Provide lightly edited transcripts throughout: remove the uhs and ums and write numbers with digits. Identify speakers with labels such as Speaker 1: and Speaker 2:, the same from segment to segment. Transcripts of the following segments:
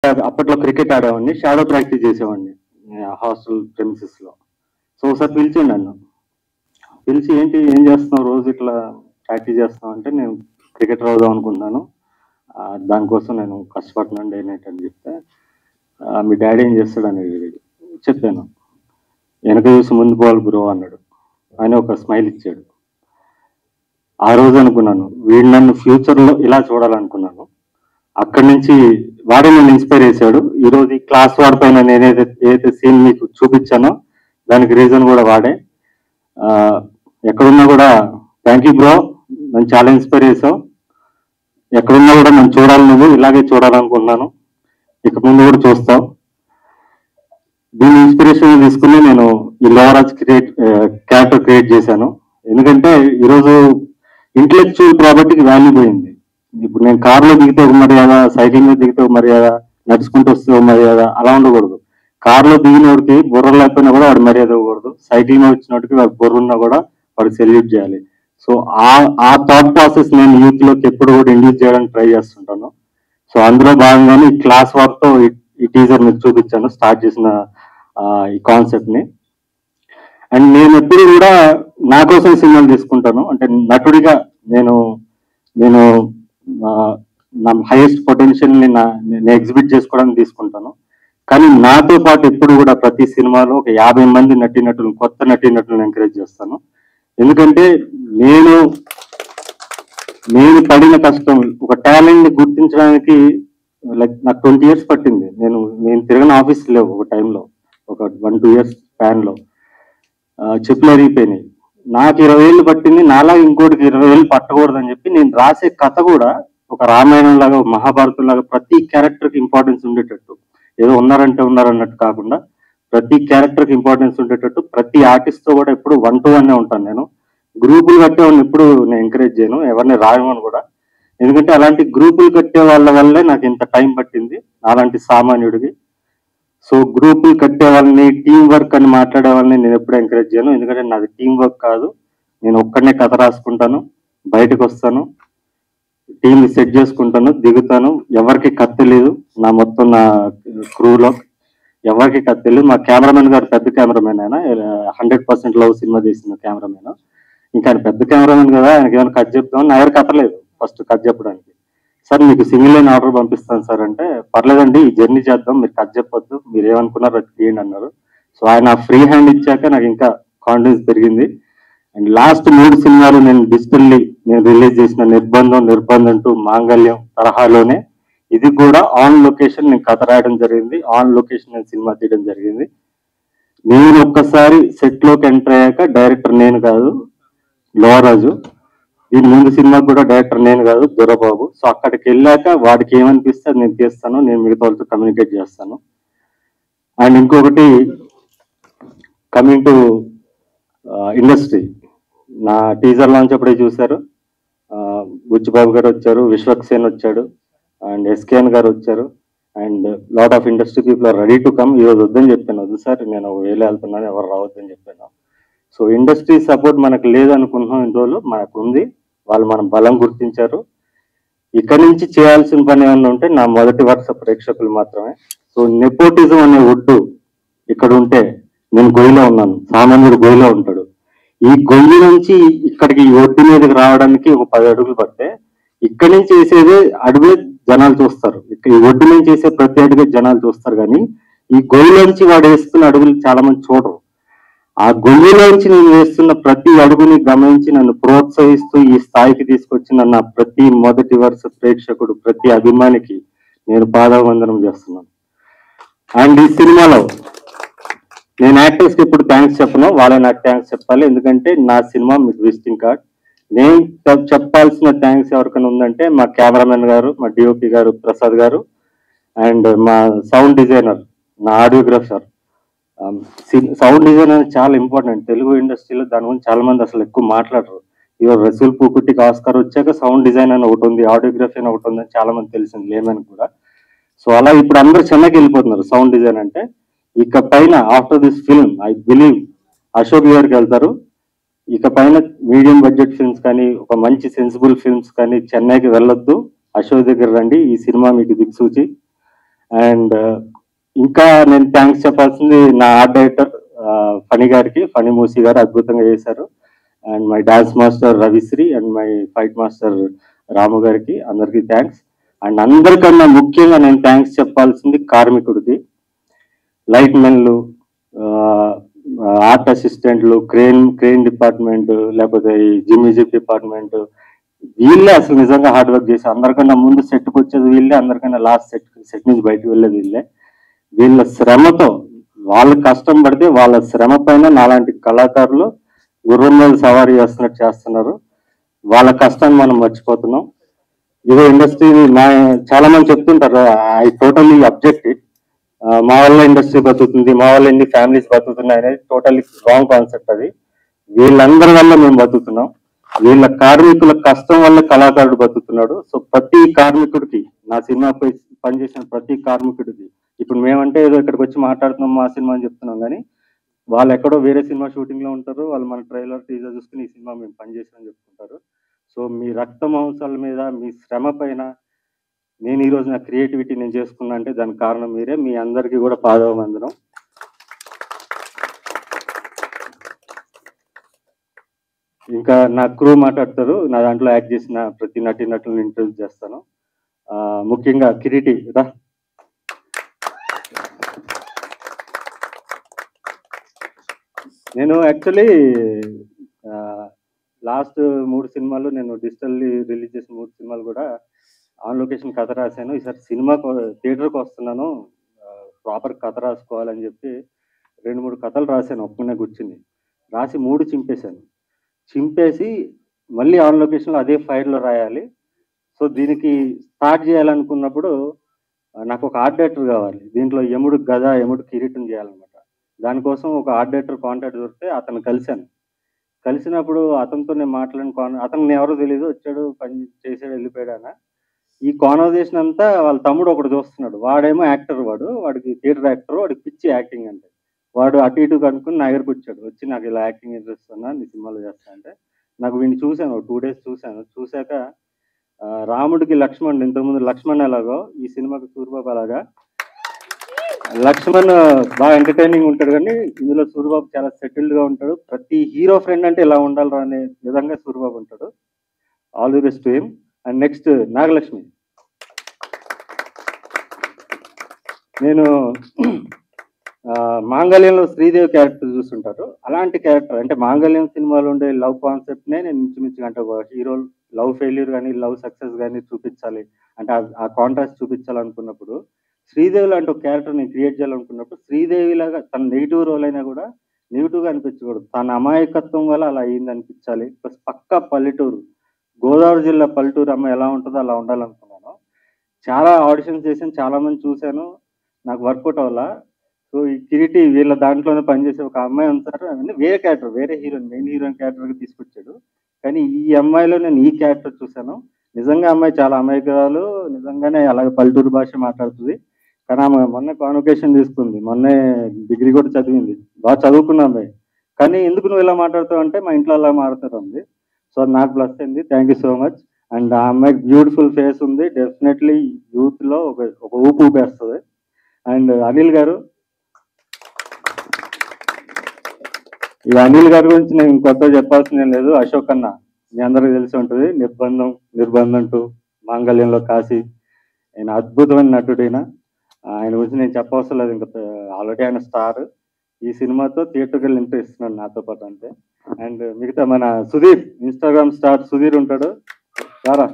Speaker 1: అప్పట్లో క్రికెట్ ఆడేవాడిని, shadow practice చేసేవాడిని హాస్టల్ ప్రెమిసెస్ లో. సో ఒకసారి పిలిచిండు నన్ను, పిలిచి ఏంటి ఏం చేస్తున్నావు రోజు ఇట్లా ప్రాక్టీస్ చేస్తున్నావు అంటే, నేను క్రికెటర్ అవుదాం అనుకుంటున్నాను, దానికోసం నేను కష్టపడుతున్నాను డే నైట్ అని చెప్తే, మీ డాడీ ఏం చేస్తాడని చెప్పాను. వెనక చూసి ముందు పోవాలి బ్రో అన్నాడు. ఆయన ఒక స్మైల్ ఇచ్చాడు. ఆ రోజు అనుకున్నాను వీడు నన్ను ఫ్యూచర్లో ఇలా చూడాలనుకున్నాను. అక్కడి నుంచి వాడే నన్ను ఇన్స్పైర్ చేశాడు. ఈరోజు ఈ క్లాస్ వాడి పైన ఏదైతే సీన్ మీకు చూపించానో దానికి రీజన్ కూడా వాడే. ఎక్కడున్నా కూడా థ్యాంక్ యూ బ్రో, నన్ను చాలా ఇన్స్పైర్ చేసావు. ఎక్కడున్నా కూడా నన్ను చూడాలి, నువ్వు ఇలాగే చూడాలనుకుంటున్నాను, ఇక ముందు కూడా చూస్తావు. దీని ఇన్స్పిరేషన్ తీసుకుని నేను ఈ లోవరాజ్ క్యారెక్టర్ క్రియేట్ చేశాను. ఎందుకంటే ఈరోజు ఇంటలెక్చువల్ ప్రాపర్టీకి వాల్యూ పోయింది. ఇప్పుడు నేను కార్లో దిగితే ఒక మర్యాద, సైకిల్ మీద దిగితే ఒక మర్యాద, నడుచుకుంటూ వస్తే ఒక మర్యాద, అలా ఉండకూడదు. కార్లో దిగినోడికి బుర్ర లేకపోయినా కూడా వాడు మర్యాద ఇవ్వకూడదు. సైకిల్ మీద వచ్చినోడికి వాడు బుర్ర ఉన్నా కూడా వాడు సెల్యూట్ చేయాలి. సో ఆ థాట్ ప్రాసెస్ నేను యూత్ లోకి ఎప్పుడు కూడా ఇండ్యూస్ చేయడానికి ట్రై చేస్తుంటాను. సో అందులో భాగంగానే ఈ క్లాస్ వర్క్ తో ఈ టీజర్ మీకు చూపించాను, స్టార్ట్ చేసిన ఈ కాన్సెప్ట్ ని. అండ్ నేను ఎప్పుడు కూడా నా కోసం సినిమాలు తీసుకుంటాను. అంటే నటుడిగా నేను నా హైయెస్ట్ పొటెన్షియల్ ని నేను ఎగ్జిబిట్ చేసుకోవడానికి తీసుకుంటాను. కానీ నాతో పాటు ఎప్పుడు కూడా ప్రతి సినిమాలో ఒక 50 మంది నటీనటులను, కొత్త నటీనటులను ఎంకరేజ్ చేస్తాను. ఎందుకంటే నేను పడిన కష్టం, ఒక టాలెంట్ ని గుర్తించడానికి లైక్ నాకు 20 years పట్టింది. నేను తిరగని ఆఫీస్ లేవు ఒక టైంలో, ఒక 1-2 years స్పాన్ లో చెప్పులు అరిగిపోయినాయి. నాకు 20 ఏళ్ళు పట్టింది, నాలాగా ఇంకోటికి 20 ఏళ్ళు పట్టకూడదని చెప్పి నేను రాసే కథ కూడా ఒక రామాయణం లాగా, మహాభారతం లాగా ప్రతి క్యారెక్టర్ కి ఇంపార్టెన్స్ ఉండేటట్టు, ఏదో ఉన్నారన్నట్టు కాకుండా ప్రతి క్యారెక్టర్ కి ఇంపార్టెన్స్ ఉండేటట్టు ప్రతి ఆర్టిస్ట్ తో కూడా ఎప్పుడు 1-to-1 ఉంటాను. నేను గ్రూపులు కట్టేవాడిని ఎప్పుడు నేను ఎంకరేజ్ చేయను, ఎవరిని రాయమని కూడా. ఎందుకంటే అలాంటి గ్రూపులు కట్టే వాళ్ళ వల్లే నాకు ఇంత టైం పట్టింది, అలాంటి సామాన్యుడికి. సో గ్రూపులు కట్టే వాళ్ళని, టీం వర్క్ అని మాట్లాడే వాళ్ళని నేను ఎప్పుడు ఎంకరేజ్ చేయను. ఎందుకంటే నాది టీం వర్క్ కాదు. నేను ఒక్కడనే కథ రాసుకుంటాను, బయటకు వస్తాను, టీం సెట్ చేసుకుంటాను, దిగుతాను. ఎవరికి కత్తి లేదు, నా క్రూలో ఎవరికి కత్తి లేదు. మా కెమెరామెన్ గారు పెద్ద కెమెరామెన్, ఆయన 100% లవ్ సినిమా చేసిన కెమెరామెన్. ఇంకా ఆయన పెద్ద కెమెరామెన్ కదా, ఆయనకి ఏమైనా కథ చెప్తామని. నా దగ్గర కథ లేదు ఫస్ట్ కథ చెప్పడానికి. సార్ మీకు సింగిల్ లైన్ ఆర్డర్ పంపిస్తాను సార్ అంటే, పర్లేదండి ఈ జర్నీ చేద్దాం, మీరు కథ చెప్పొద్దు, మీరు ఏమనుకున్నారు అది తీయండి అన్నారు. సో ఆయన ఫ్రీ హ్యాండ్ ఇచ్చాక నాకు ఇంకా కాన్ఫిడెన్స్ పెరిగింది. అండ్ లాస్ట్ 3 సినిమాలు నేను డిజిటల్లీ రిలీజ్ చేసిన నిర్బంధం 2, మాంగళ్యం తరహాలోనే ఇది కూడా ఆన్ లొకేషన్ నేను కథ రాయడం జరిగింది, ఆన్ లొకేషన్ నేను సినిమా తీయడం జరిగింది. నేను ఒక్కసారి సెట్ లోకి ఎంటర్ అయ్యాక డైరెక్టర్ నేను కాదు, లోవరాజు. దీని ముందు సినిమాకి కూడా డైరెక్టర్ నేను కాదు, దొరబాబు. సో అక్కడికి వెళ్ళాక వాడికి ఏమనిపిస్తే అది నేను తీస్తాను, నేను మిగతా వాళ్ళతో కమ్యూనికేట్ చేస్తాను. అండ్ ఇంకొకటి, కమింగ్ టు ఇండస్ట్రీ, నా టీజర్ లాంచ్ అప్పుడే చూశారు. బుచ్చిబాబు గారు వచ్చారు, విశ్వక్సేన్ వచ్చాడు, అండ్ ఎస్కేఎన్ గారు వచ్చారు, and lot of industry people are ready to come. ఈరోజు వద్దని చెప్పాను, వద్దు సార్ నేను వేలు వెళ్తున్నాను, ఎవరు రావద్దని చెప్పాను. సో ఇండస్ట్రీ సపోర్ట్ మనకు లేదనుకుంటున్నాం, ఇన్ని రోజులు మనకు ఉంది, వాళ్ళు మన బలం గుర్తించారు. ఇక్కడి నుంచి చేయాల్సిన పని ఏమన్నా ఉంటే నా మొదటి వరుస ప్రేక్షకులు మాత్రమే. సో నెపోటిజం అనే ఒడ్డు ఇక్కడ ఉంటే నేను గొయ్యిలో ఉన్నాను, సామాన్యుడు గొయ్యిలో ఉంటాడు. ఈ గొయ్యి నుంచి ఇక్కడికి ఈ ఒడ్డు మీదకి రావడానికి ఒక 10 అడుగులు పడితే, ఇక్కడి నుంచి వేసేదే అడుగే జనాలు చూస్తారు, ఇక్కడ ఈ ఒడ్డు నుంచి వేసే ప్రతి అడుగే జనాలు చూస్తారు. కానీ ఈ గొయ్యిలోంచి వాడు వేస్తున్న అడుగులు చాలా మంది చూడరు. ఆ గొయ్యిలోంచి నేను వేస్తున్న ప్రతి అడుగుని గమనించి నన్ను ప్రోత్సహిస్తూ ఈ స్థాయికి తీసుకొచ్చిన నా ప్రతి మొదటి వరుస ప్రేక్షకుడు, ప్రతి అభిమానికి నేను పాదావందనం చేస్తున్నాను. అండ్ ఈ సినిమాలో నేను యాక్టర్స్ కి ఇప్పుడు థ్యాంక్స్ చెప్పను, వాళ్ళే నాకు థ్యాంక్స్ చెప్పాలి. ఎందుకంటే నా సినిమా మీకు విజిటింగ్ కార్డ్. నేను చెప్పాల్సిన థ్యాంక్స్ ఎవరికైనా ఉందంటే మా కెమెరామెన్ గారు, మా డిఓపి గారు ప్రసాద్ గారు, అండ్ మా సౌండ్ డిజైనర్, నా ఆడియోగ్రాఫర్. సౌండ్ డిజైన్ అనేది చాలా ఇంపార్టెంట్ తెలుగు ఇండస్ట్రీలో. దాని గురించి చాలా మంది అసలు ఎక్కువ మాట్లాడరు. ఇవాళ రసూల్ పూకుట్టికి ఆస్కార్ వచ్చాక సౌండ్ డిజైన్ అని ఒకటి ఉంది, ఆడియోగ్రఫీ అని ఒకటి ఉంది అని చాలా మంది తెలిసింది, లేమని కూడా. సో అలా ఇప్పుడు అందరూ చెన్నైకి వెళ్ళిపోతున్నారు సౌండ్ డిజైన్ అంటే. ఇక పైన after this film I believe Ashok గారికి వెళ్తారు. ఇక పైన మీడియం బడ్జెట్ ఫిల్మ్స్ కానీ, ఒక మంచి సెన్సిబుల్ ఫిల్మ్స్ కానీ చెన్నైకి వెళ్ళొద్దు, అశోక్ దగ్గర రండి. ఈ సినిమా మీకు దిక్సూచి. అండ్ ఇంకా నేను థ్యాంక్స్ చెప్పాల్సింది నా ఆర్ట్ డైరెక్టర్ ఫణి గారికి, ఫణి మూసి గారు అద్భుతంగా చేశారు. And my dance master Ravishri and my fight master Ramu గారికి అందరికీ థ్యాంక్స్. అండ్ అందరికన్నా ముఖ్యంగా నేను థ్యాంక్స్ చెప్పాల్సింది కార్మికుడికి, లైట్ మెన్లు, ఆర్ట్ అసిస్టెంట్లు, క్రేన్ డిపార్ట్మెంట్, లేకపోతే ఈ జిమ్ డిపార్ట్మెంట్, వీళ్ళే అసలు నిజంగా హార్డ్ వర్క్ చేసి అందరికన్నా ముందు సెట్కి వచ్చేది వీళ్ళే, అందరికన్నా లాస్ట్ సెట్ నుంచి బయటకు వెళ్ళేది వీళ్ళే. వీళ్ళ శ్రమతో, వాళ్ళ కష్టం పడితే వాళ్ళ శ్రమ పైన నాలాంటి కళాకారులు గుర్రం మీద సవారీ చేస్తున్నట్టు చేస్తున్నారు. వాళ్ళ కష్టాన్ని మనం మర్చిపోతున్నాం. ఇదో ఇండస్ట్రీ చాలా మంది చెప్తుంటారు, ఐ టోటలీ అబ్జెక్ట్ ఇట్. మా వల్ల ఇండస్ట్రీ బతుకుతుంది, మా వల్ల ఎన్ని ఫ్యామిలీస్ బతుకుతున్నాయి అనేది టోటలీ రాంగ్ కాన్సెప్ట్. అది వీళ్ళందరి వల్ల మేము బతుకుతున్నాం. వీళ్ళ కార్మికుల కష్టం వల్ల కళాకారుడు బతుకుతున్నాడు. సో ప్రతి కార్మికుడికి, నా సినిమాపై పనిచేసిన ప్రతి కార్మికుడికి, ఇప్పుడు మేమంటే ఏదో ఇక్కడికి వచ్చి మాట్లాడుతున్నాం మా సినిమా అని చెప్తున్నాం, కానీ వాళ్ళు ఎక్కడో వేరే సినిమా షూటింగ్ లో ఉంటారు. వాళ్ళు మన ట్రైలర్ టీజర్ చూసుకుని ఈ సినిమా మేము పనిచేసామని చెప్పుకుంటారు. సో మీ రక్త మాంసాల మీద, మీ శ్రమ పైన నేను ఈరోజు నా క్రియేటివిటీ నేను చేసుకున్నా అంటే దానికి కారణం మీరే. మీ అందరికీ కూడా పాదవందనం. ఇంకా నా క్రూ మాట్లాడతారు, నా దాంట్లో యాక్ట్ చేసిన ప్రతి నటులను ఇంట్రడ్యూస్ చేస్తాను. ముఖ్యంగా కిరీటి రా. నేను యాక్చువల్లీ లాస్ట్ 3 సినిమాలు నేను డిజిటల్లీ రిలీజ్ చేసిన 3 సినిమాలు కూడా ఆన్ లొకేషన్ కథ రాశాను. ఈసారి సినిమా థియేటర్కి వస్తున్నాను, ప్రాపర్ కథ రాసుకోవాలని చెప్పి 2-3 కథలు రాశాను ఒక్కనే కూర్చుని. రాసి 3 చింపేశాను. చింపేసి మళ్ళీ ఆన్ లొకేషన్లో అదే ఫైర్లో రాయాలి. సో దీనికి స్టార్ట్ చేయాలనుకున్నప్పుడు నాకు ఒక ఆర్ట్ డైరెక్టర్ కావాలి. దీంట్లో యముడు గద, యముడు కిరీటం చేయాలన్నమాట. దానికోసం ఒక ఆర్ట్ డైరెక్టర్ కాంటాక్ట్ దొరికితే అతను కలిశాను. కలిసినప్పుడు అతనితో నేను మాట్లాడిన అతను ఎవరో తెలియదు, వచ్చాడు, పని చేసాడు, వెళ్ళిపోయాడు అన్న. ఈ కాన్వర్జేషన్ అంతా వాళ్ళ తమ్ముడు ఒకడు చూస్తున్నాడు. వాడేమో యాక్టర్, వాడికి థియేటర్ యాక్టర్, వాడికి పిచ్చి యాక్టింగ్ అంటే. వాడు అటు ఇటు కనుక్కుని నా దగ్గరకు వచ్చాడు. వచ్చి నాకు ఇలా యాక్టింగ్ ఇంట్రెస్ట్ ఉన్నా, నీ సినిమాలో చేస్తా అంటే, నాకు వీడిని చూశాను, 2 days చూశాను. చూశాక రాముడికి లక్ష్మణ్, ఇంతకుముందు లక్ష్మణ్ ఎలాగో ఈ సినిమాకి సూరిబాబు అలాగా. లక్ష్మణ్ బాగా ఎంటర్టైనింగ్ ఉంటాడు, కానీ ఇందులో సూరిబాబు చాలా సెటిల్డ్ గా ఉంటాడు. ప్రతి హీరో ఫ్రెండ్ అంటే ఇలా ఉండాలి అనే విధంగా సూరిబాబు ఉంటాడు. All the best to him. And next Nagalakshmi. నేను మాంగళ్యంలో శ్రీదేవి క్యారెక్టర్ చూస్తుంటారు. అలాంటి క్యారెక్టర్ అంటే మాంగళ్యం సినిమాలో ఉండే లవ్ కాన్సెప్ట్ నే నేను ఇంచుమించుగా అంటే ఒక హీరో లవ్ ఫెయిల్యూర్ కానీ లవ్ సక్సెస్ కానీ చూపించాలి అంటే ఆ కాంట్రాస్ట్ చూపించాలనుకున్నప్పుడు, శ్రీదేవి లాంటి ఒక క్యారెక్టర్ నేను క్రియేట్ చేయాలనుకున్నప్పుడు, శ్రీదేవి లాగా తన నెగిటివ్ రోల్ అయినా కూడా నెగిటివ్ గా అనిపించకూడదు. తన అమాయకత్వం వల్ల అలా అయింది అనిపించాలి. ప్లస్ పక్కా పల్లెటూరు, గోదావరి జిల్లా పల్లెటూరు అమ్మాయి ఎలా ఉంటుందో అలా ఉండాలనుకున్నాను. చాలా ఆడిషన్స్ చేశాను, చాలా మంది చూశాను, నాకు వర్కౌట్ అవ్వాల. సో ఈ కిరీటి వీళ్ళ దాంట్లోనే పనిచేసే ఒక అమ్మాయి ఉంటారు, అంటే వేరే క్యారెక్టర్, వేరే హీరోయిన్, మెయిన్ హీరోయిన్ క్యారెక్టర్గా తీసుకొచ్చాడు. కానీ ఈ అమ్మాయిలో నేను ఈ క్యారెక్టర్ చూశాను. నిజంగా అమ్మాయి చాలా అమాయకురాలు, నిజంగానే అలాగే పల్లెటూరు భాష మాట్లాడుతుంది. కానీ ఆమె మొన్న కాన్వకేషన్ తీసుకుంది, మొన్నే డిగ్రీ కూడా చదివింది, బాగా చదువుకున్న అమ్మాయి. కానీ ఎందుకు నువ్వు ఇలా మాట్లాడుతావు అంటే మా ఇంట్లో అలా మాట్లాడుతుంది. సో నాకు ప్లస్ అయింది, thank you so much. And ఆ అమ్మాయికి బ్యూటిఫుల్ ఫేస్ ఉంది, డెఫినెట్లీ యూత్లో ఒక ఊపు ఊపేస్తుంది. అండ్ అనిల్ గారు, ఈ అనిల్ గారి గురించి నేను కొత్త చెప్పాల్సిందే లేదు. అశోక్ అన్న మీ అందరికీ తెలిసి ఉంటుంది, నిర్బంధం 2, మాంగళ్యంలో కాశీ, ఆయన అద్భుతమైన నటుడైన. ఆయన గురించి నేను చెప్పవసరం లేదు, ఇంకా ఆల్రెడీ ఆయన స్టార్. ఈ సినిమాతో థియేటర్కి వెళ్ళి ఎంట్రీ ఇస్తున్నాడు నాతో పాటు అంతే. అండ్ మిగతా మన సుధీర్, ఇన్స్టాగ్రామ్ స్టార్ సుధీర్ ఉంటాడు, రారా.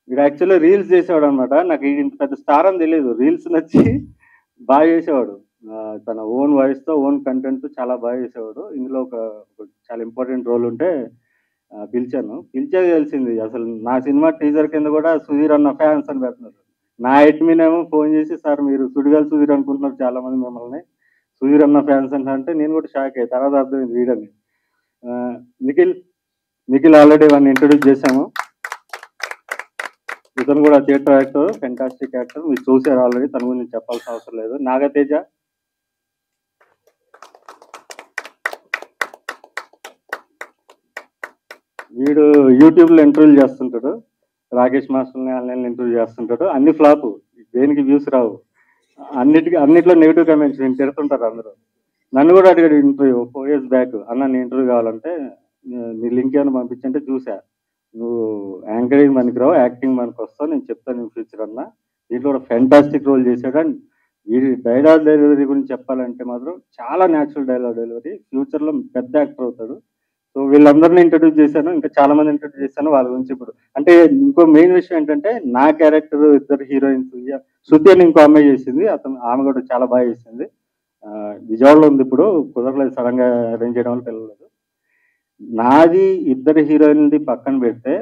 Speaker 1: వీడు యాక్చువల్లీ రీల్స్ చేసేవాడు అనమాట. నాకు ఇంత పెద్ద స్టార్ అని తెలియదు, రీల్స్ నచ్చి బాగా చేసేవాడు. తన ఓన్ వాయిస్ తో, ఓన్ కంటెంట్ తో చాలా బాగా చేసేవాడు. ఇందులో ఒక చాలా ఇంపార్టెంట్ రోల్ ఉంటే పిలిచాక తెలిసింది అసలు నా సినిమా టీజర్ కింద కూడా సుధీర్ అన్న ఫ్యాన్స్ అని పెడుతున్నారు. నా మీనేమో ఫోన్ చేసి, సార్ మీరు సుడిగాలి సుధీర్ అనుకుంటున్నారు చాలా మంది మిమ్మల్ని, సుధీర్ అన్న ఫ్యాన్స్ అంటే నేను కూడా షాక్ అయ్యి తర్వాత అర్థమైంది వీడని. నిఖిల్ ఆల్రెడీ వాడిని ఇంట్రొడ్యూస్ చేశాము. ఇతను కూడా థియేటర్ యాక్టర్, ఫెంటాస్టిక్ యాక్టర్, మీరు చూసారు ఆల్రెడీ, తన గురించి చెప్పాల్సిన అవసరం లేదు. నాగతేజ, వీడు యూట్యూబ్లో ఇంటర్వ్యూలు చేస్తుంటాడు. రాకేష్ మాస్టర్ని వాళ్ళని ఇంటర్వ్యూ చేస్తుంటాడు, అన్ని ఫ్లాప్, దేనికి వ్యూస్ రావు, అన్నిట్లో నెగిటివ్ కామెంట్స్ నేను తిడుతుంటారు అందరూ. నన్ను కూడా అడిగాడు ఇంటర్వ్యూ 4 years బ్యాక్, అన్న నీ ఇంటర్వ్యూ కావాలంటే నీ లింక్ ఏమైనా పంపించంటే చూసా, నువ్వు యాంకరింగ్ పనికిరావు, యాక్టింగ్ పనికి వస్తావు, నేను చెప్తాను నీ ఫ్యూచర్ అన్న. దీంట్లో కూడా ఫెంటాస్టిక్ రోల్ చేశాడు. అండ్ వీడి డైలాగ్ డెలివరీ గురించి చెప్పాలంటే మాత్రం చాలా న్యాచురల్ డైలాగ్ డెలివరీ, ఫ్యూచర్లో పెద్ద యాక్టర్ అవుతాడు. సో వీళ్ళందరినీ ఇంట్రడ్యూస్ చేశాను, ఇంకా చాలా మంది ఇంట్రడ్యూస్ చేశాను, వాళ్ళ గురించి ఇప్పుడు అంటే ఇంకో మెయిన్ విషయం ఏంటంటే నా క్యారెక్టర్ ఇద్దరు హీరోయిన్స్, శృతి అని ఇంకో అమ్మాయి చేసింది, ఆమె కూడా చాలా బాగా చేసింది. విజయవాడలో ఉంది ఇప్పుడు, కుదరలేదు, సడన్ గా అరేంజ్ చేయడం వల్ల పిల్లలేదు. నాది ఇద్దరు హీరోయిన్ది పక్కన పెడితే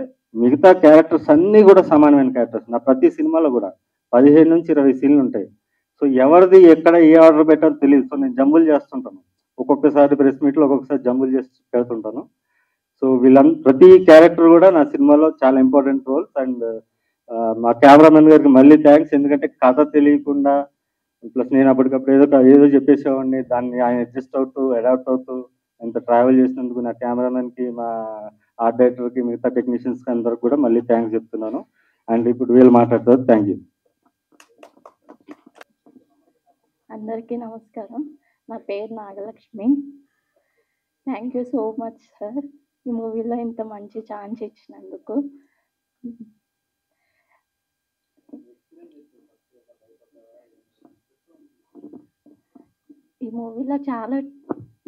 Speaker 1: మిగతా క్యారెక్టర్స్ అన్నీ కూడా సమానమైన క్యారెక్టర్స్. నా ప్రతి సినిమాలో కూడా 15 నుంచి 20 సీన్లు ఉంటాయి. సో ఎవరిది ఎక్కడ ఏ ఆర్డర్ పెట్టాలో తెలియదు. సో నేను జంబుల్ చేస్తుంటాను, ఒక్కొక్కసారి ప్రెస్ మీట్లో ఒక్కొక్కసారి జంబుల్ చేసి పెడుతుంటాను. సో ప్రతి క్యారెక్టర్ కూడా నా సినిమాలో చాలా ఇంపార్టెంట్ రోల్స్. అండ్ మా కెమెరామెన్ గారికి మళ్ళీ థ్యాంక్స్, ఎందుకంటే కథ తెలియకుండా ప్లస్ నేను అప్పటికప్పుడు ఏదో చెప్పేసేవాడిని, దాన్ని ఆయన అడ్జస్ట్ అవుతూ అడాప్ట్ అవుతూ ఇంత ట్రావెల్ చేసినందుకు నా కెమెరామెన్కి, మా ఆర్ట్ డైరెక్టర్కి, మిగతా టెక్నీషియన్స్కి అందరికి కూడా మళ్ళీ థ్యాంక్స్ చెప్తున్నాను. అండ్ ఇప్పుడు వీళ్ళు మాట్లాడతారు. Thank you.
Speaker 2: అందరికీ నమస్కారం. నా పేరు Nagalakshmi. Thank you so much sir, ఈ మూవీలో ఇంత మంచి ఛాన్స్ ఇచ్చినందుకు. ఈ మూవీలో చాలా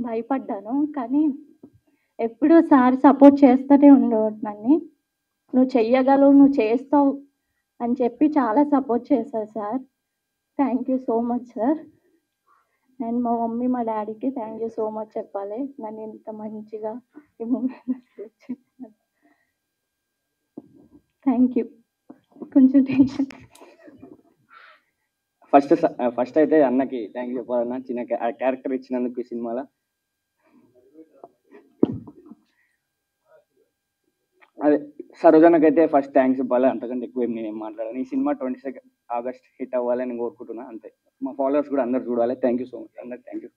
Speaker 2: భయపడ్డాను, కానీ ఎప్పుడూ సార్ సపోర్ట్ చేస్తూనే ఉండేవాడు నన్ను. నువ్వు చెయ్యగలవు, నువ్వు చేస్తావు అని చెప్పి చాలా సపోర్ట్ చేశారు sir. Thank you so much sir. And మా మమ్మీ మా డాడీకి థ్యాంక్ యూ సో మచ్ చెప్పాలి, నన్ను ఇంత మంచిగా ఈ మూవీలో సెలెక్ట్ చేశారు. Thank you. కొంచెం టెన్షన్.
Speaker 3: ఫస్ట్ అయితే అన్నకి థ్యాంక్ యూ చెప్పాలన్న, చిన్న క్యారెక్టర్ ఇచ్చినందుకు ఈ సినిమాలో. అదే సరోజనకైతే ఫస్ట్ థ్యాంక్స్ చెప్పాలి, అంతకంటే ఎక్కువ నేనేం మాట్లాడాను. ఈ సినిమా 22 August హిట్ అవ్వాలని కోరుకుంటున్నా, అంతే. మా ఫాలోవర్స్ కూడా అందరు చూడాలి. థ్యాంక్ యూ సో మచ్ అందరు. Thank you.